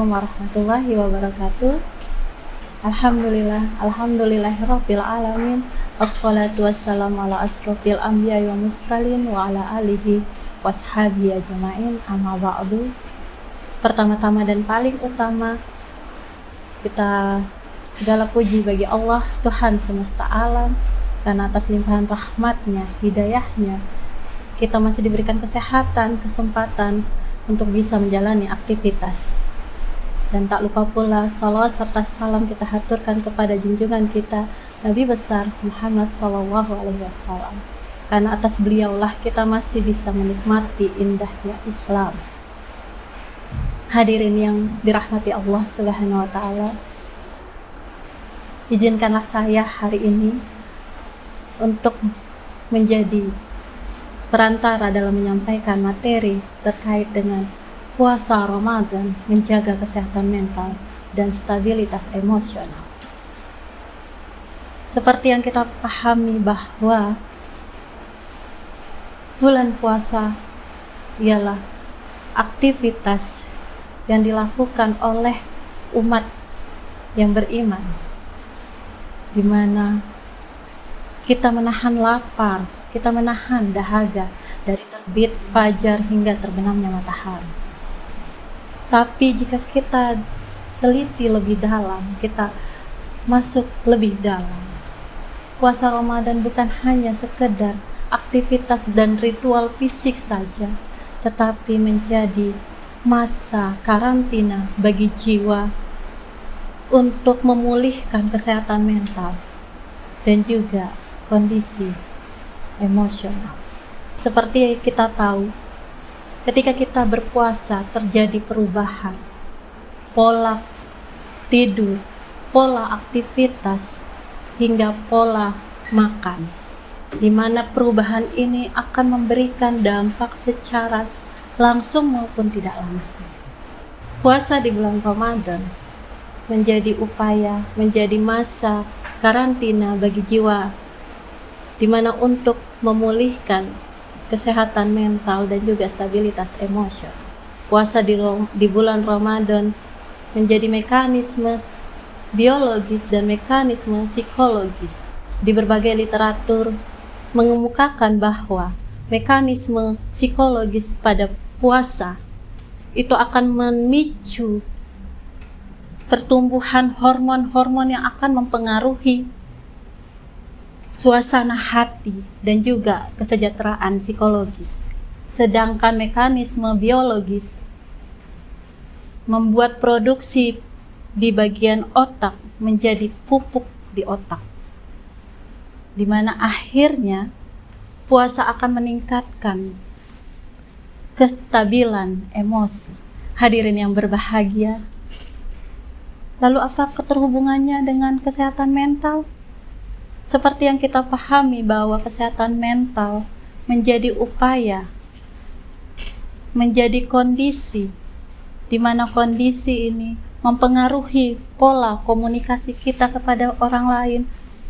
Assalamualaikum warahmatullahi wabarakatuh. Alhamdulillahirabbil alamin. Assalatu wassalamu ala asrofil anbiya'i wa mursalin wa ala alihi washabihi ajma'in, amma ba'du. Pertama-tama dan paling utama, kita segala puji bagi Allah, Tuhan semesta alam, karena atas limpahan rahmatnya, hidayahnya, kita masih diberikan kesehatan, kesempatan untuk bisa menjalani aktivitas. Dan tak lupa pula salawat serta salam kita haturkan kepada junjungan kita Nabi besar Muhammad SAW, karena atas beliaulah kita masih bisa menikmati indahnya Islam. Hadirin yang dirahmati Allah Subhanahu wa Ta'ala, izinkanlah saya hari ini untuk menjadi perantara dalam menyampaikan materi terkait dengan puasa Ramadan, menjaga kesehatan mental dan stabilitas emosional. Seperti yang kita pahami bahwa bulan puasa ialah aktivitas yang dilakukan oleh umat yang beriman, di mana kita menahan lapar, kita menahan dahaga dari terbit fajar hingga terbenamnya matahari. Tapi jika kita teliti lebih dalam, kita masuk lebih dalam, puasa Ramadan bukan hanya sekedar aktivitas dan ritual fisik saja, tetapi menjadi masa karantina bagi jiwa untuk memulihkan kesehatan mental dan juga kondisi emosional. Seperti kita tahu, ketika kita berpuasa terjadi perubahan pola tidur, pola aktivitas, hingga pola makan, di mana perubahan ini akan memberikan dampak secara langsung maupun tidak langsung. Puasa di bulan Ramadan menjadi upaya, menjadi masa karantina bagi jiwa, di mana untuk memulihkan kesehatan mental dan juga stabilitas emosional. Puasa di bulan Ramadan menjadi mekanisme biologis dan mekanisme psikologis. Di berbagai literatur mengemukakan bahwa mekanisme psikologis pada puasa itu akan memicu pertumbuhan hormon-hormon yang akan mempengaruhi suasana hati dan juga kesejahteraan psikologis. Sedangkan mekanisme biologis membuat produksi di bagian otak menjadi pupuk di otak, di mana akhirnya puasa akan meningkatkan kestabilan emosi. Hadirin yang berbahagia, lalu apa keterhubungannya dengan kesehatan mental? Seperti yang kita pahami bahwa kesehatan mental menjadi upaya, menjadi kondisi, di mana kondisi ini mempengaruhi pola komunikasi kita kepada orang lain,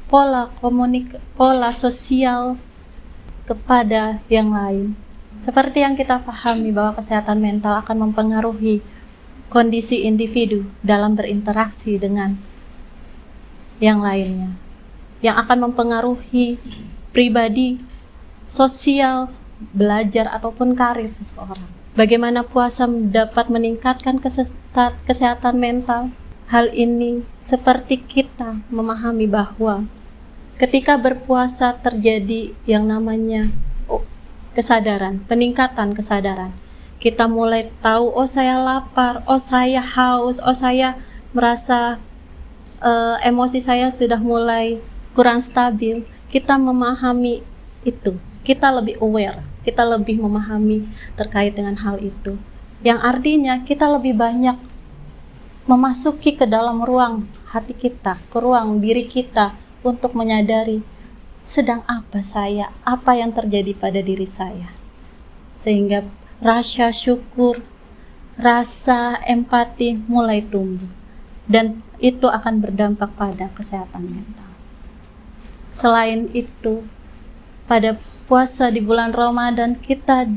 pola sosial kepada yang lain. Seperti yang kita pahami bahwa kesehatan mental akan mempengaruhi kondisi individu dalam berinteraksi dengan yang lainnya, yang akan mempengaruhi pribadi, sosial, belajar, ataupun karir seseorang. Bagaimana puasa dapat meningkatkan kesehatan mental? Hal ini seperti kita memahami bahwa ketika berpuasa terjadi yang namanya kesadaran, peningkatan kesadaran. Kita mulai tahu, oh saya lapar, oh saya haus, oh saya merasa emosi saya sudah mulai kurang stabil. Kita memahami itu, kita lebih aware, kita lebih memahami terkait dengan hal itu, yang artinya kita lebih banyak memasuki ke dalam ruang hati kita, ke ruang diri kita untuk menyadari sedang apa saya, apa yang terjadi pada diri saya, sehingga rasa syukur, rasa empati mulai tumbuh, dan itu akan berdampak pada kesehatan mental. Selain itu, pada puasa di bulan Ramadan kita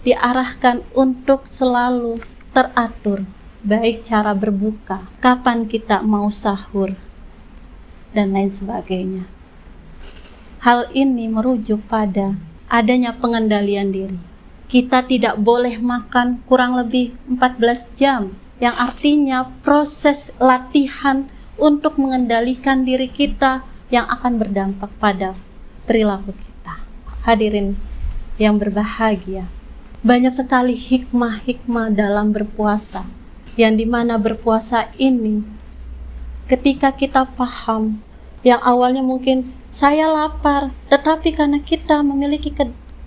diarahkan untuk selalu teratur baik cara berbuka, kapan kita mau sahur, dan lain sebagainya. Hal ini merujuk pada adanya pengendalian diri. Kita tidak boleh makan kurang lebih 14 jam, yang artinya proses latihan untuk mengendalikan diri kita yang akan berdampak pada perilaku kita. Hadirin yang berbahagia, banyak sekali hikmah-hikmah dalam berpuasa, yang dimana berpuasa ini ketika kita paham, yang awalnya mungkin saya lapar, tetapi karena kita memiliki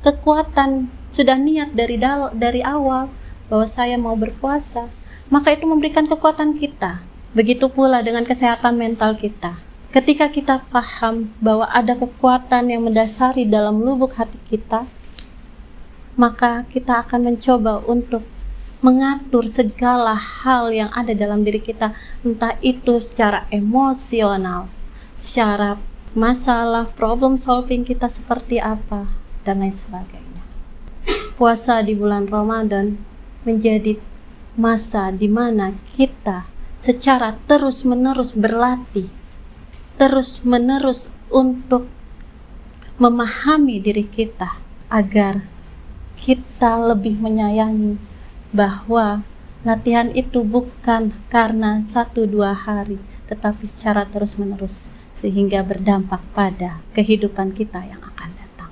kekuatan, sudah niat dari awal bahwa saya mau berpuasa, maka itu memberikan kekuatan kita. Begitu pula dengan kesehatan mental kita. Ketika kita paham bahwa ada kekuatan yang mendasari dalam lubuk hati kita, maka kita akan mencoba untuk mengatur segala hal yang ada dalam diri kita, entah itu secara emosional, secara masalah, problem solving kita seperti apa, dan lain sebagainya. Puasa di bulan Ramadan menjadi masa di mana kita secara terus-menerus berlatih, terus-menerus untuk memahami diri kita agar kita lebih menyayangi bahwa latihan itu bukan karena 1-2 hari, tetapi secara terus-menerus sehingga berdampak pada kehidupan kita yang akan datang.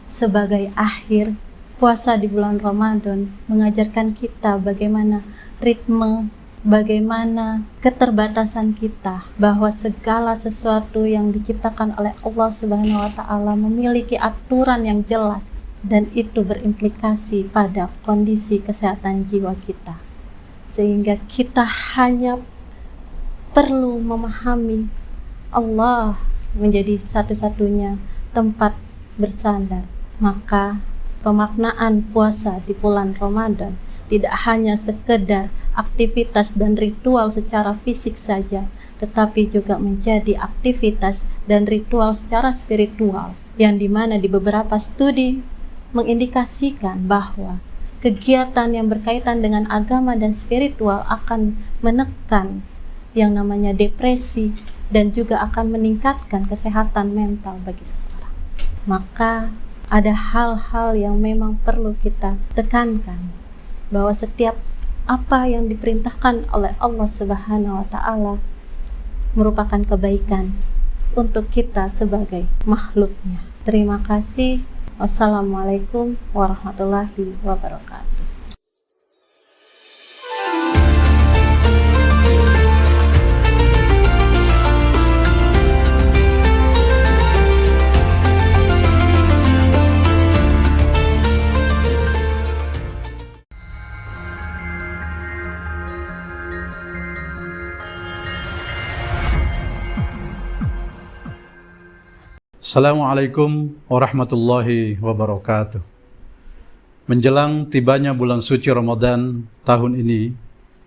Sebagai akhir, puasa di bulan Ramadan mengajarkan kita bagaimana ritme, bagaimana keterbatasan kita, bahwa segala sesuatu yang diciptakan oleh Allah Subhanahu wa Ta'ala memiliki aturan yang jelas, dan itu berimplikasi pada kondisi kesehatan jiwa kita, sehingga kita hanya perlu memahami Allah menjadi satu-satunya tempat bersandar. Maka pemaknaan puasa di bulan Ramadan tidak hanya sekedar aktivitas dan ritual secara fisik saja, tetapi juga menjadi aktivitas dan ritual secara spiritual, yang dimana di beberapa studi mengindikasikan bahwa kegiatan yang berkaitan dengan agama dan spiritual akan menekan yang namanya depresi dan juga akan meningkatkan kesehatan mental bagi seseorang. Maka ada hal-hal yang memang perlu kita tekankan, bahwa setiap apa yang diperintahkan oleh Allah Subhanahu wa Ta'ala merupakan kebaikan untuk kita sebagai makhluknya. Terima kasih. Wassalamualaikum warahmatullahi wabarakatuh. Assalamualaikum warahmatullahi wabarakatuh. Menjelang tibanya bulan suci Ramadan tahun ini,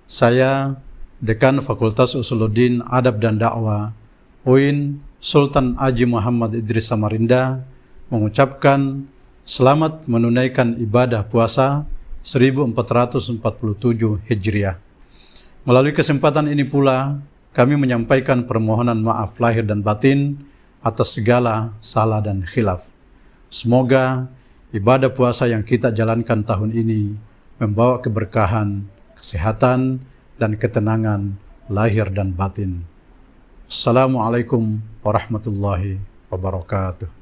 saya, Dekan Fakultas Usuluddin Adab dan Dakwah, UIN Sultan Haji Muhammad Idris Samarinda, mengucapkan selamat menunaikan ibadah puasa 1447 Hijriah. Melalui kesempatan ini pula, kami menyampaikan permohonan maaf lahir dan batin atas segala salah dan khilaf. Semoga ibadah puasa yang kita jalankan tahun ini membawa keberkahan, kesehatan, dan ketenangan lahir dan batin. Assalamualaikum warahmatullahi wabarakatuh.